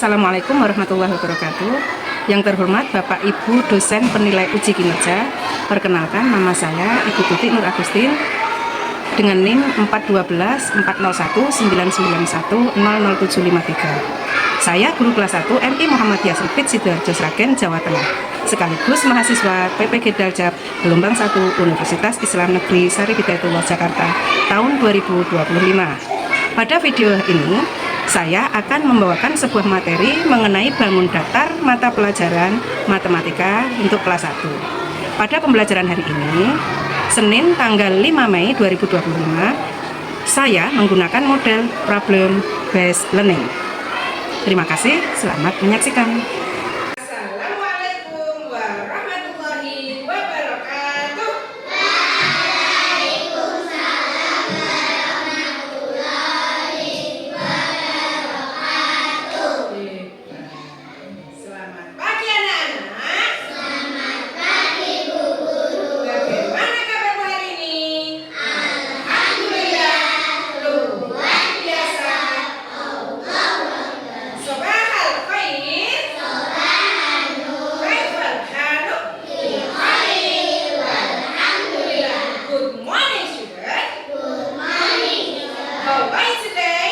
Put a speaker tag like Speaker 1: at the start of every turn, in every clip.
Speaker 1: Assalamualaikum warahmatullahi wabarakatuh. Yang terhormat Bapak Ibu dosen penilai uji kinerja, perkenalkan nama saya Ibu Tuti Nur Agustin dengan NIM 412 401 991 00753. Saya guru kelas 1 MI Muhammadiyah Srepit Sidoarjo Sragen, Jawa Tengah, sekaligus mahasiswa PPG Daljab gelombang 1 Universitas Islam Negeri Sari Hidayatullah Jakarta tahun 2025. Pada video ini saya akan membawakan sebuah materi mengenai bangun datar mata pelajaran matematika untuk kelas 1. Pada pembelajaran hari ini, Senin tanggal 5 Mei 2025, saya menggunakan model problem based learning. Terima kasih, selamat menyaksikan.
Speaker 2: Assalamualaikum warahmatullahi wabarakatuh. Selamat pagi anak-anak. Selamat pagi Bu Guru. Bagaimana kabarmu hari ini? Alhamdulillah luar biasa. Sobahal khair. Sobahal nur. Kaifal haluk? Bikhair walhamdulillah. Good morning children. Good morning. How are you today?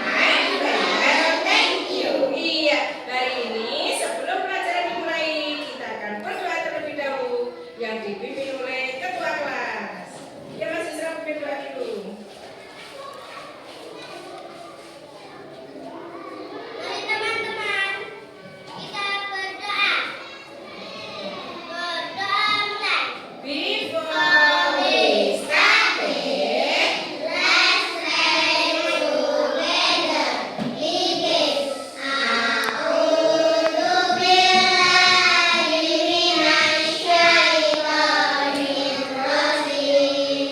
Speaker 2: I'm very well, thank you. Iya, hari ini sebelum pelajaran dimulai, kita akan berdoa terlebih dahulu yang dipimpin oleh ketua kelas. Ya Mas Isra, pimpin doa dulu.
Speaker 3: Mari teman-teman, kita berdoa. Berdoa mulai.
Speaker 2: Before we started,
Speaker 3: Let's pray together. Begin. A'udzu billahi minasy syaithanir rajim.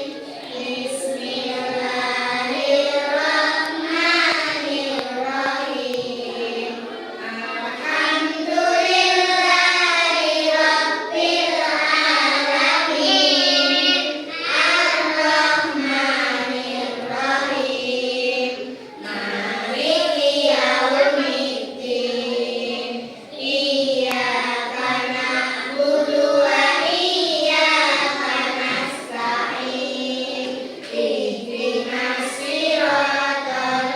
Speaker 3: Bismillahirrahmanirrahim. Alhamdulillahi rabbil alamin. Ar-Rahmanir-Rahim. Maliki yaumiddin. Iyyaka na'budu wa iyyaka nasta'in. Ihdinas siratal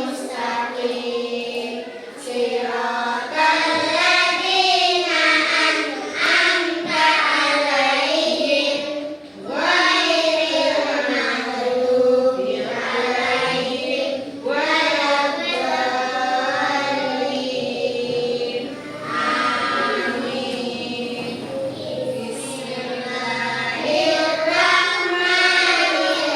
Speaker 3: mustaqim. Siratal ladzina an'amta 'alaihim ghairil maghdubi 'alaihim waladdallin. Amin.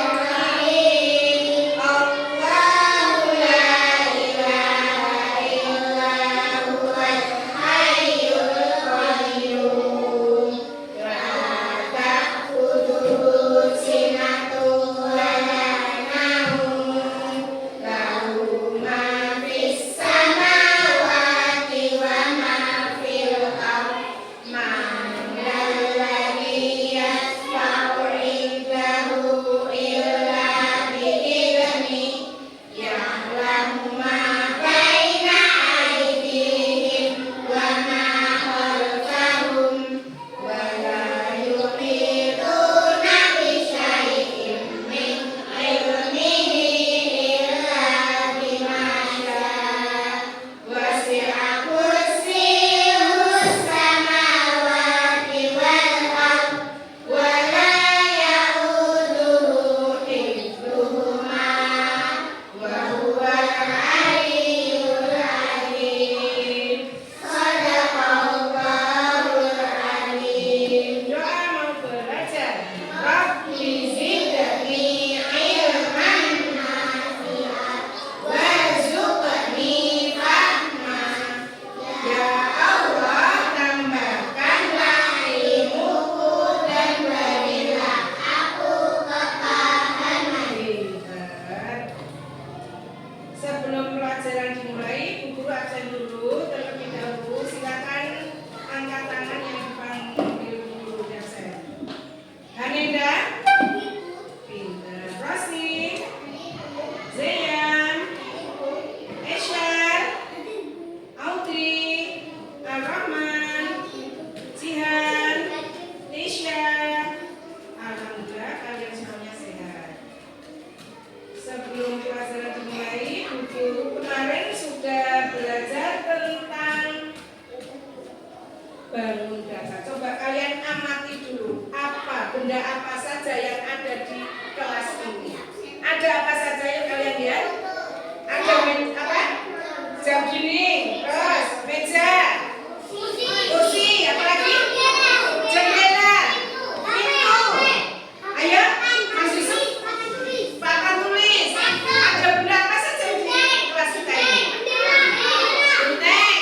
Speaker 3: Bismillahirrahmanirrahim. Allahu la ilaha illa huwal hayyul qayyum. La ta'khudhuhu sinatun wa la nawm. Lahu ma fis samawati wa ma fil ardh. Man alladhi yashfa'u 'indahu illa bi'idhnihi. Ya'lamu ma baina aydihim wa ma khalfahum. Wa la yuhituna bi syai'in min 'ilmihi illa bima syaa. Wasi'a kursiyyuhus samawati wal ardh. Wa la ya'uduhu hifdhuhuma. Wa huwal 'aliyyul 'azim. Shadaqallahul 'azim.
Speaker 2: doa mau belajar. Rabbi zidni ilman
Speaker 3: Nafi'an.
Speaker 2: warzuqni fahman. Ya Allah, tambahkanlah ilmuku dan berilah
Speaker 3: Aku kepahaman.
Speaker 2: Hebat. Sebelum pelajaran dimulai, Bu Guru absen dulu terlebih dahulu. Silakan angkat tangan yang dipanggil Bu Guru absen. Hanenda, pinter. Rosni, Zayan, Esha, kemarin sudah belajar tentang bangun data. Coba kalian amati dulu benda apa saja yang ada di kelas ini. Ada apa saja yang kalian lihat? Ada apa? Jam dinding, terus meja, kursi, apa lagi? Jendela, pintu. Ayo, Mas Yusuf. Papan tulis. Ada benda apa saja di kelas kita ini? Benteng.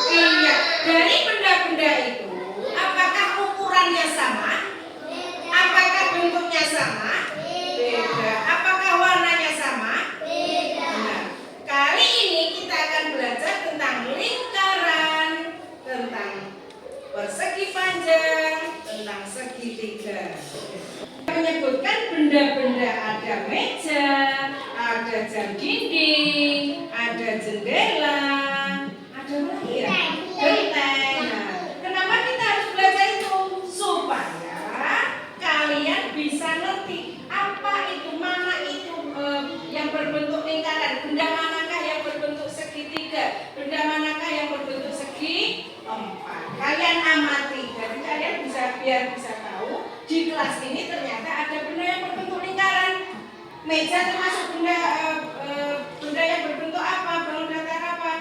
Speaker 2: Iya. Dari benda-benda itu, apakah ukurannya sama? Apakah bentuknya sama? Beda. Apakah warnanya sama? Nah, kali ini kita akan belajar tentang lingkaran, tentang persegi panjang, tentang segitiga. Menyebutkan benda-benda, ada meja, ada jam dinding, ada jendela, ada apa lagi ya? Genteng. Nah, kenapa kita harus belajar itu? Supaya kalian bisa ngerti apa itu, mana itu yang berbentuk lingkaran, benda manakah yang berbentuk segitiga, benda manakah yang berbentuk segi empat. Kalian amati, jadi kalian biar bisa tahu di kelas ini ternyata ada benda yang berbentuk lingkaran. Meja termasuk benda yang berbentuk apa? Bangun datar apa?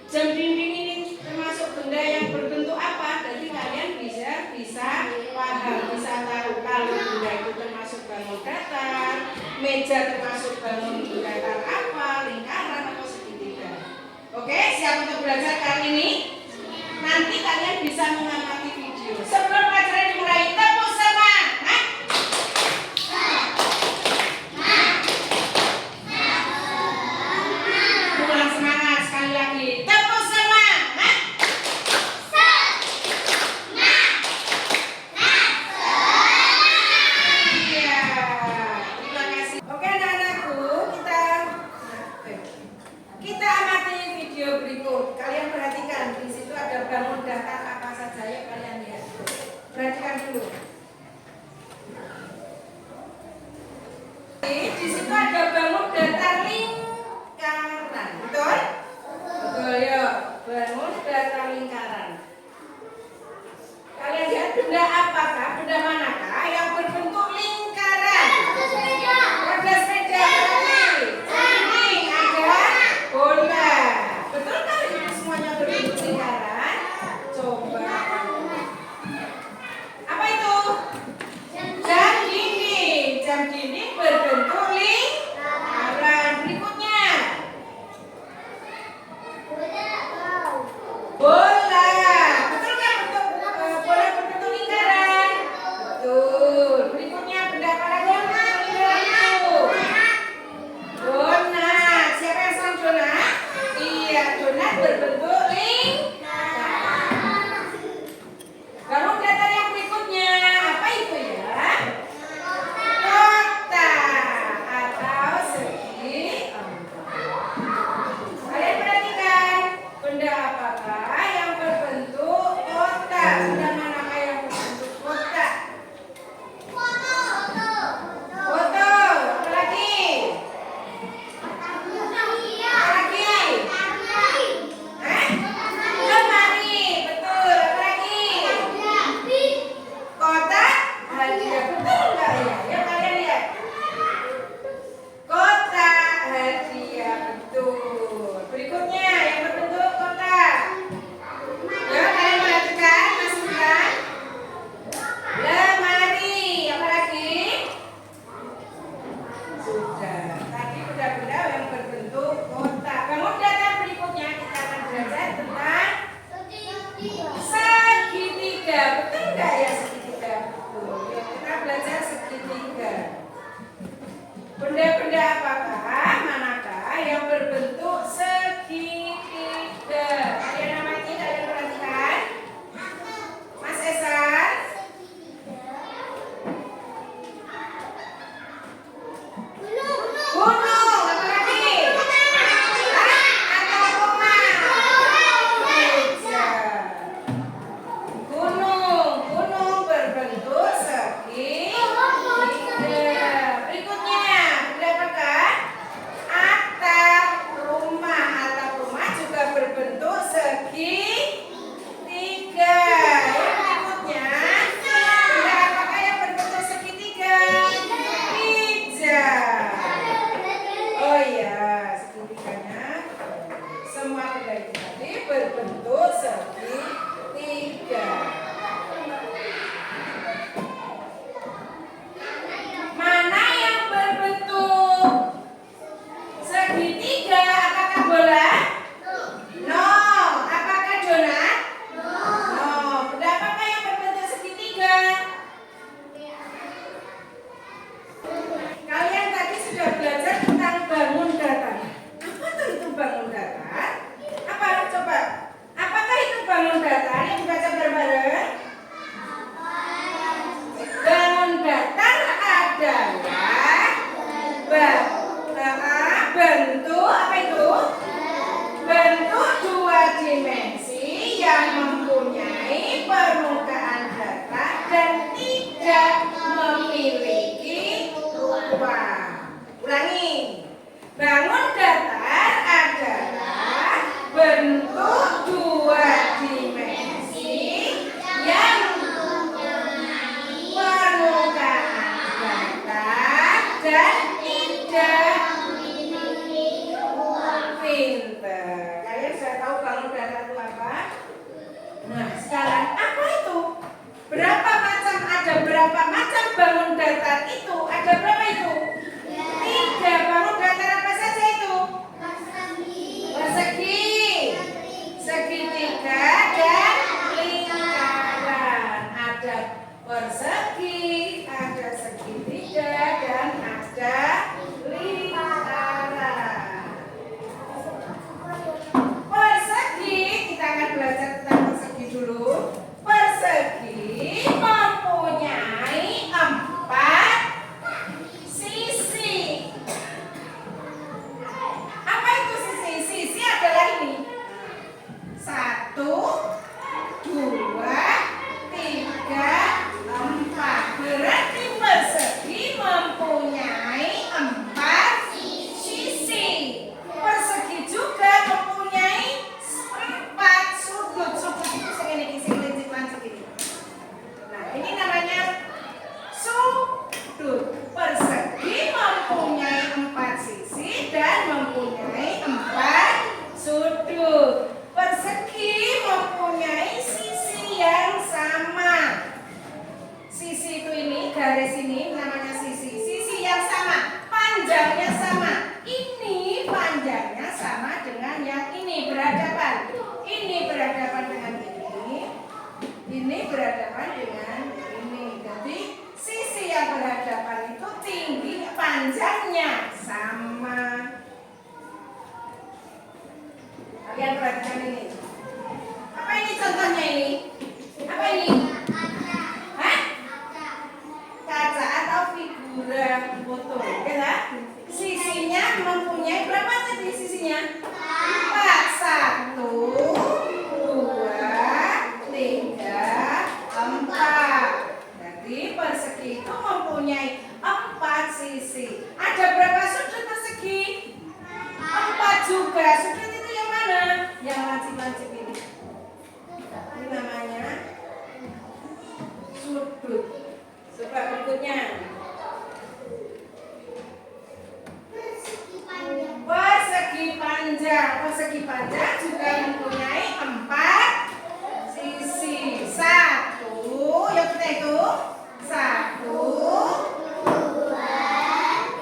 Speaker 2: Jam dinding ini termasuk benda yang berbentuk apa? Jadi kalian bisa paham, bisa tahu kalau benda itu termasuk bangun datar, meja termasuk bangun datar apa, lingkaran atau segitiga. Oke, siap untuk belajar kali ini? Nanti kalian bisa mengamati video. Sebelum pelajaran dimulai, tepuk semangat. Ulang semangat sekali lagi. Tepuk semangat. Iya. Terima kasih. Oke anak-anakku, kita amati video berikut. Kalian perhatikan, di situ ada bangun datar apa saja yang kalian lihat. Perhatikan dulu. Di situ ada bangun datar lingkaran, betul? Betul ya, bangun datar lingkaran. Kalian lihat benda apakah, benda manakah yang berbentuk lingkaran? Ada sepeda, dinding, ada bola. Betul kan itu semuanya berbentuk lingkaran? Coba. Apa itu? Jam dinding. Jam dinding berbentuk lingkaran. Segitiga, apakah bola? No. Apakah donat? No. Benda apakah yang berbentuk segitiga? Kalian tadi sudah belajar tentang bangun datar. Apa tuh itu bangun datar? Apa? Coba. Apakah itu bangun datar? Yang dibaca bareng-bareng. Bangun datar adalah bentuk apa itu? Bentuk dua dimensi yang mempunyai permukaan datar dan tidak memiliki ruang. Ulangi. Bangun datar adalah bentuk dua dimensi yang permukaan datar dan tidak pinter. Kalian sudah tahu bangun datar itu apa? Nah, sekarang apa itu? Ada berapa macam bangun datar itu? Ada berapa itu? 3. Bangun datar apa saja itu? Persegi, segitiga, dan lingkaran. Ada persegi, ada segitiga, dan ada lingkaran. Persegi, kita akan belajar tentang persegi dulu. Persegi mempunyai 4 sisi. Apa itu sisi? Sisi adalah ini. 1, 2, 3, 4. Berarti persegi mempunyai 4 sisi. Persegi juga mempunyai 4 sudut. Sudut itu segini, lancip ini. Nah, ini namanya sudut. Persegi mempunyai 4 sisi dan mempunyai 4 sudut. Persegi mempunyai sisi yang sama. Sisi itu ini, garis ini namanya sisi. Sisi yang sama, panjangnya sama. Ini panjangnya sama dengan yang ini, berhadapan. Ini berhadapan dengan ini. Ini berhadapan dengan ini. Jadi sisi yang berhadapan itu tinggi, panjangnya sama. Kalian perhatikan ini. Apa ini contohnya ini? Apa ini? Hah? Kaca atau figura foto, ya? Sisinya mempunyai berapa tadi sisinya? 4. 1, 2, 3, 4. Jadi persegi itu mempunyai 4 sisi. Ada berapa sudut persegi? 4 juga. Sudut itu yang mana? Yang lancip-lancip ini. Ini namanya sudut. Coba berikutnya. Persegi panjang juga mempunyai 4 sisi. 1, yuk kita hitung. 1,
Speaker 3: 2,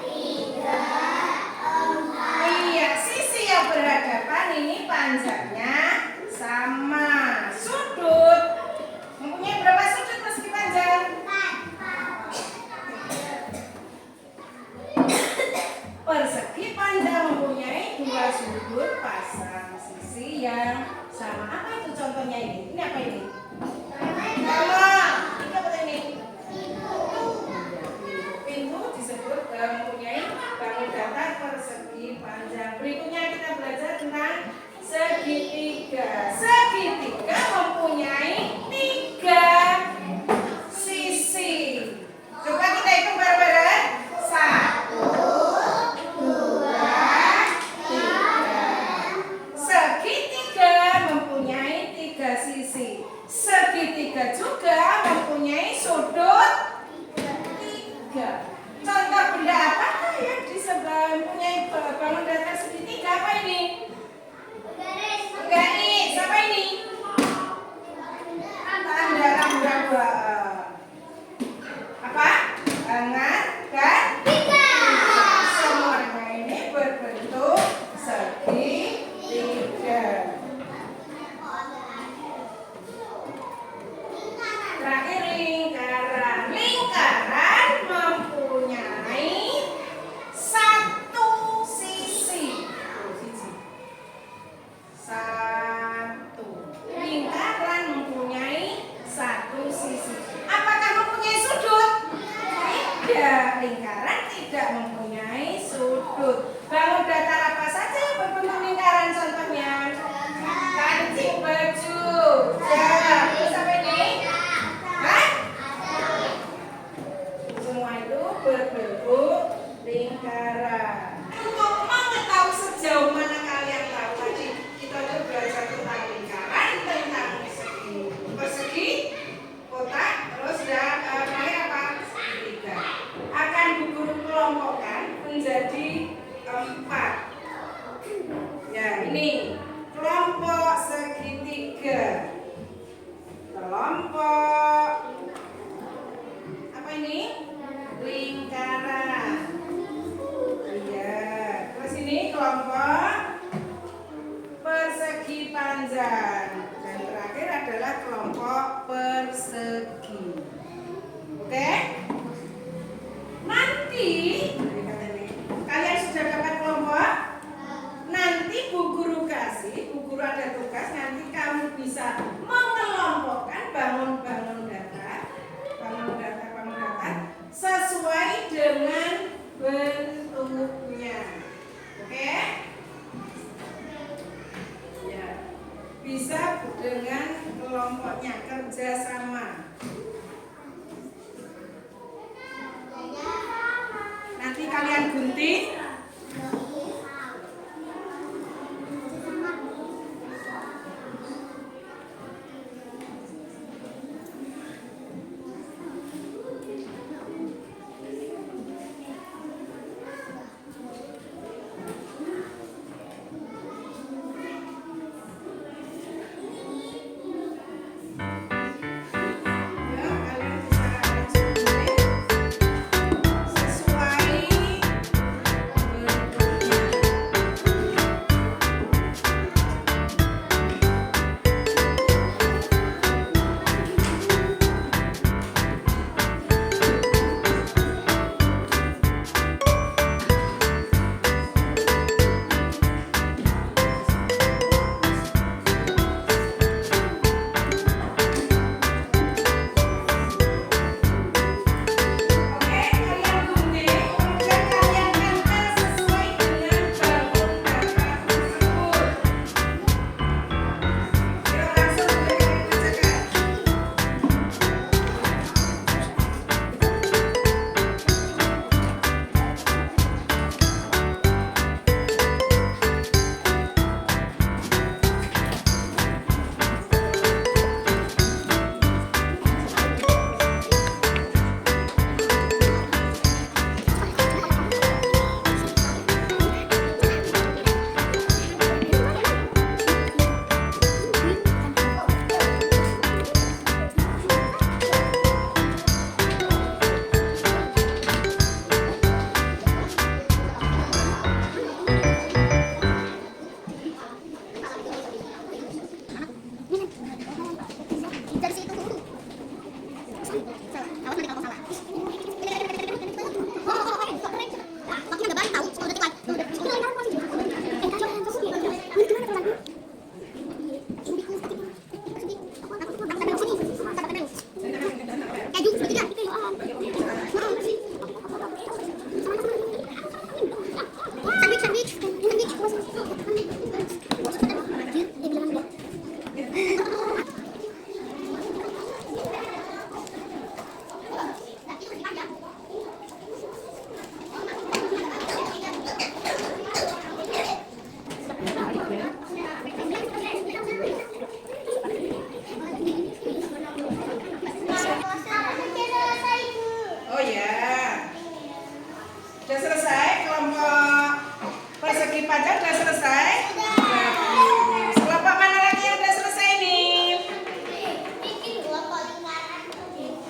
Speaker 3: 3, 4.
Speaker 2: iya, sisi yang berhadapan ini panjangnya sama. Sudut mempunyai berapa sudut persegi panjang? 4. Persegi panjang mempunyai 2 sudut pasang sisi yang sama. Apa itu contohnya ini? Ini apa ini? Kalau ini apa ini? Pintu disebut mempunyai bangun datar persegi panjang. Berikutnya kita belajar tentang segitiga. Segitiga mempunyai 3 sisi. Coba kita hitung bareng-bareng. 1, 2, 3. Segitiga mempunyai 3 sisi. Segitiga juga mempunyai sudut 3. Contoh benda apakah yang mempunyai bangun datar segitiga? Apa ini? Garis. Apa Ini kelompok segitiga. Kelompok apa ini? Lingkaran. Iya. Terus ini kelompok persegi panjang. Dan terakhir adalah kelompok persegi. Oke? Nanti kalian sudah dapat kelompok. Nanti Bu Guru kasih, Bu Guru ada tugas. Nanti kamu bisa mengelompokkan bangun data sesuai dengan bentuknya. Oke? Ya. Bisa dengan kelompoknya kerjasama. Nanti kalian gunting.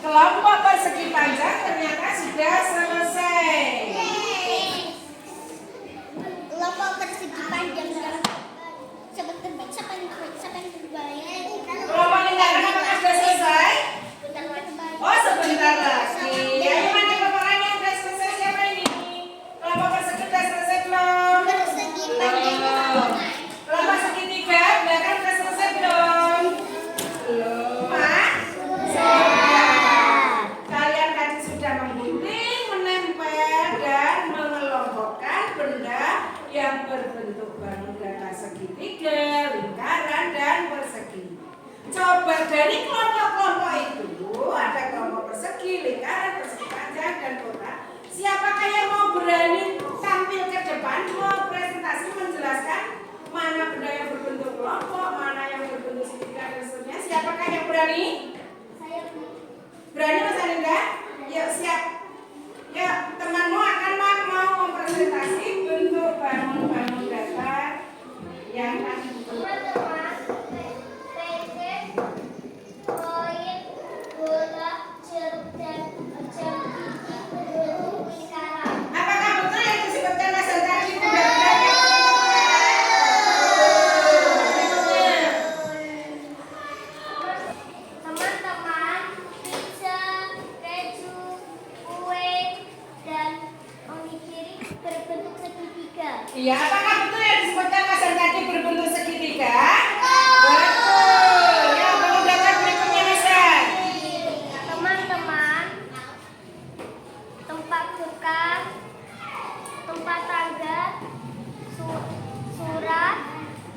Speaker 2: Kelompok persegi panjang ternyata sudah selesai.
Speaker 3: Kelompok persegi panjang sebentar, siapa yang terbaik?
Speaker 2: Kelompok lingkaran apakah sudah selesai? Oh, sebentar lagi. Yang mana kelompok lain yang sudah selesai? Siapa ini? Kelompok persegi sudah selesai belum?
Speaker 3: Persegi panjang.
Speaker 2: Kelompok segitiga belakang sudah selesai belum? Belum. Mas? Kalian tadi sudah menggunting, menempel, dan mengelompokkan benda yang berbentuk bangun data segitiga, lingkaran, dan persegi. Coba dari kelompok-kelompok itu, ada kelompok persegi, lingkaran, persegi panjang, dan kotak. Siapakah yang mau berani tampil ke depan, mau presentasi menjelaskan mana benda yang berbentuk kelompok, mana yang berbentuk segitiga, dan seterusnya? Siapakah yang berani? Berani Mas Anindra? Yuk siap. Yuk temanmu akan mau mempresentasi bentuk bangun data yang Iya, apakah betul yang disebutkan Mas An tadi berbentuk segitiga? Betul. Ya, bangun gambar berikutnya Mas An.
Speaker 3: Teman-teman, tempat bekal, tempat tangga, surat,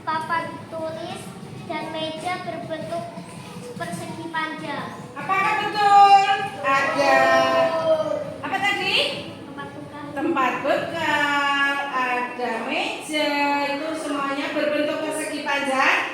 Speaker 3: papan tulis, dan meja berbentuk persegi panjang.
Speaker 2: Apakah betul? Ada apa tadi?
Speaker 3: Tempat bekal.
Speaker 2: Tempat bekal, ada meja, itu semuanya berbentuk persegi panjang.